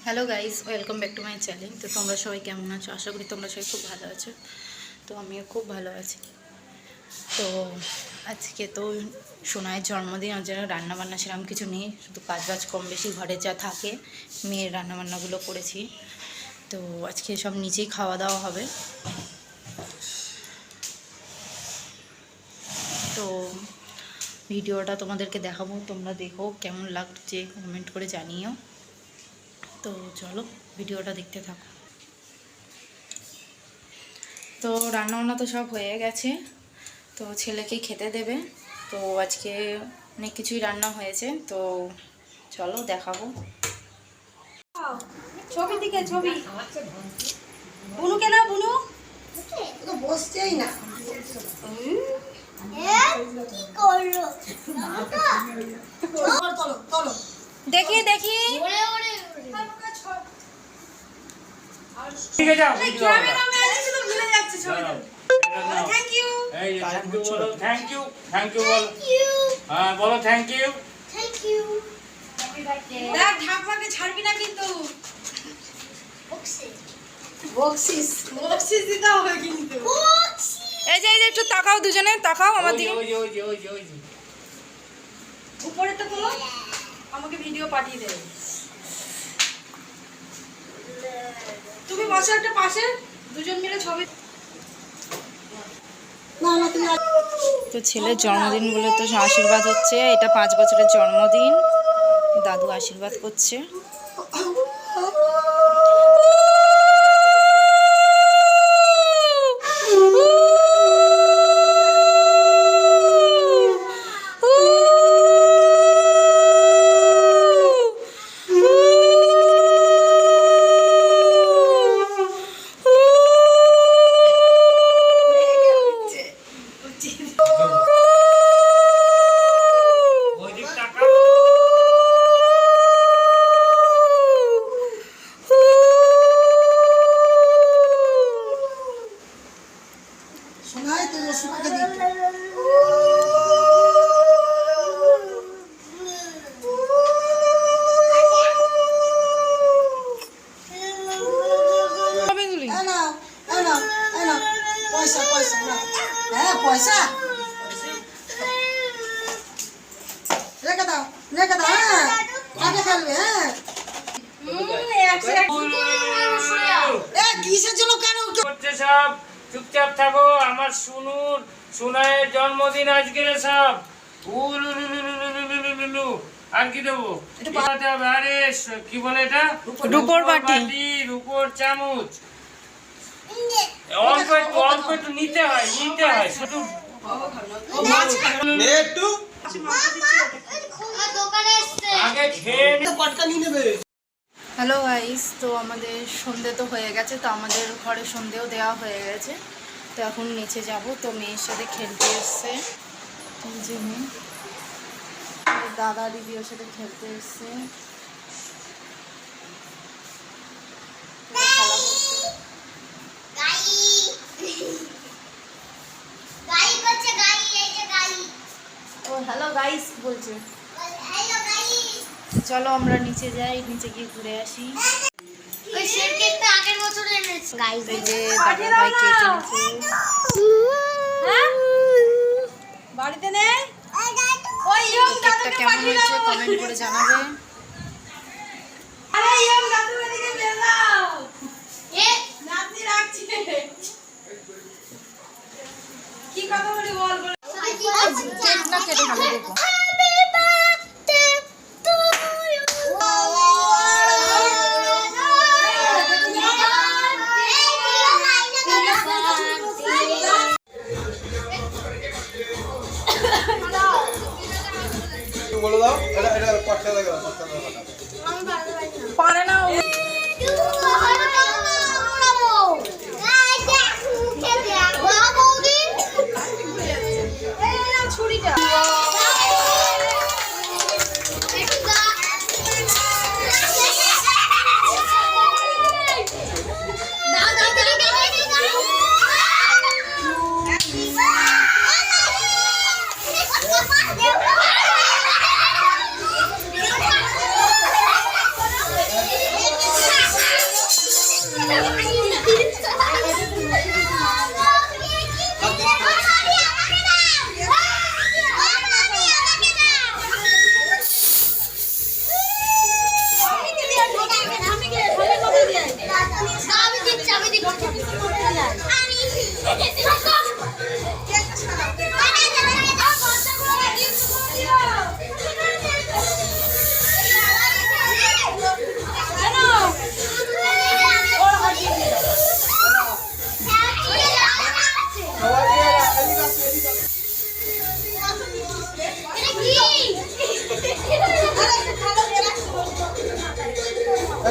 Hello guys, welcome back to my channel. তো তোমরা সবাই কেমন আছো? আশা করি তোমরা সবাই খুব ভালো আছো। তো আমিও খুব ভালো আছি। তো আজকে তো সোনাইয়ের জন্মদিন, ওর জন্য রান্নাবান্না সেরকম কিছু নেই, শুধু কাজ বাজ কম বেশি ঘরে যা থাকে মেয়ের রান্নাবান্নাগুলো করেছি। তো আজকে সব নিচেই খাওয়া দাওয়া হবে। তো ভিডিওটা তোমাদেরকে দেখাবো, তোমরা দেখো কেমন লাগছে কমেন্ট করে জানিও। তো চলো ভিডিওটা দেখতে থাকো। তো রান্নাবান্না তো সব হয়ে গেছে, তো ছেলেকে খেতে দেবে। তো আজকে অনেক কিছুই রান্না হয়েছে, তো চলো দেখাবো। ছবি দিকে ছবি বুনুকে না বুনু তো বসছেই না কি করলো চলো চলো দেখি দেখি ঠিক আছে থ্যাংক ইউ বলো থ্যাংক ইউ বলো হ্যাঁ বলো থ্যাংক ইউ দেখ ঢাকবাকে ছাড়বি না কিন্তু বক্সিস দিতে হবে কিন্তু এই যে একটু তাকাও, দুজনে তাকাও আমার দিকে। ওই উপরেটা তোলো, আমাকে ভিডিও পাঠিয়ে দেবে। তুমি বসো একটা পাশে, দুজন মিলে ছবি। তো ছেলের জন্মদিন বলে তো আশীর্বাদ হচ্ছে, এটা 5 বছরের জন্মদিন, দাদু আশীর্বাদ করছে। শোনাই তো শোনাকে দিতে পয়সা পয়সা না হ্যাঁ পয়সা রেখে দাও হ্যাঁ আগে খেলবে হ্যাঁ কিসের জন্য কেন করছে সব চুপচাপ থাকো। আমার সোনাইয়ের জন্মদিন আজকে সব উলুলুলুলুলুলুলুলুলু। আর কি দেবো? আরে কি বলে এটা? রূপোর বাটি, রূপোর চামচ। অল্প একটু নিতে হয় শুধু আগে খেয়ে পটকা নিয়ে নেবে। হ্যালো গাইস, তো আমাদের সন্ধে তো হয়ে গেছে, তো আমাদের ঘরে সন্ধেও দেওয়া হয়ে গেছে। তো এখন নিচে যাব, তো মেয়ের সাথে খেলতে এসছে যে মেয়ে, দাদা দিদি ওর সাথে খেলতে এসছে। খেলা করছে। ও হ্যালো গাইস বলছে। চলো আমরা নিচে যাই, নিচে গিয়ে ঘুরে আসি। এই যে দাদা ভাই কেক এনেছে। বাড়িতে নেই কেকটা কেমন হয়েছে কমেন্ট করে জানাবে। কি কথা বলি বল কেকটা কেটে ভালো দেবো। বলে দাও এটা পয়সা লাগে পারে না ছুরিটা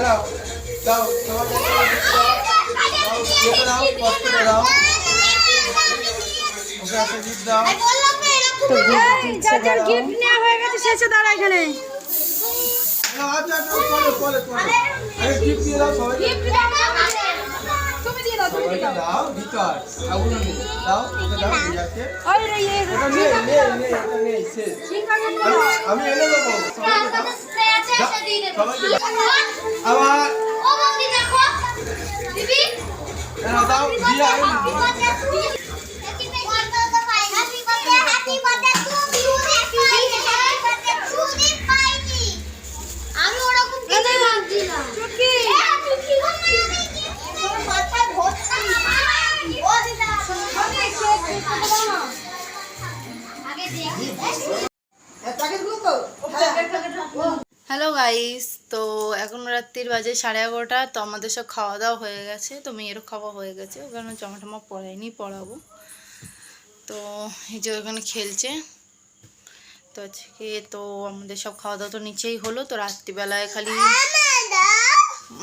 দাও দাও সবাই দাও কষ্ট দাও ওকে একটা গিফট দাও তো gift দিচ্ছে দাঁড়াও। গিফট নেওয়া হয়ে গেছে শেষে দাঁড়া এখানে আচ্ছা আচ্ছা পরে আরে গিফট দিয়ে দাও সবাই তুমি দিয়ে দাও সবাইকে দাও ভিতর আগুন নেই দাও ওকে দাও দিয়ে আছে ওই রে এই ওটা নেই এটা নেই শেষ ঠিক আছে আমি এনে দেবো সবাইকে দাও সবাইকে দাও আবার দাও দিয়ে আমি ওরকম কিছু ভাবছিলাম চুটকি আগে দেখি হ্যালো গাইস, তো এখন রাত্রির বাজে 11:30। তো আমাদের সব খাওয়া দাওয়া হয়ে গেছে, তো মেয়েরও খাওয়া হয়ে গেছে। ওখানে জামা টামা পরাইনি, পরাবো। তো এই যে ওখানে খেলছে। তো আজকে তো আমাদের সব খাওয়া দাওয়া তো নিচেই হলো। তো রাত্রিবেলায় খালি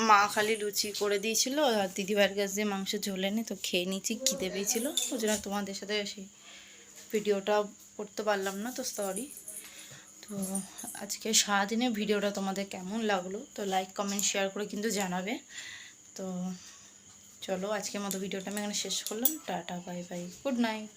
মা খালি লুচি করে দিয়েছিল, আর দিদিভাইয়ের কাছ দিয়ে মাংস ঝোল এনে তো খেয়ে নিয়েছি, খিদে পেয়েছিল। ওই জন্য তোমাদের সাথে সেই ভিডিওটা করতে পারলাম না, তো সরি। তো আজকে সারাদিনের ভিডিওটা তোমাদের কেমন লাগলো তো লাইক কমেন্ট শেয়ার করে কিন্তু জানাবে। তো চলো আজকের মতো ভিডিওটা আমি এখানে শেষ করলাম। Tata bye bye, good night.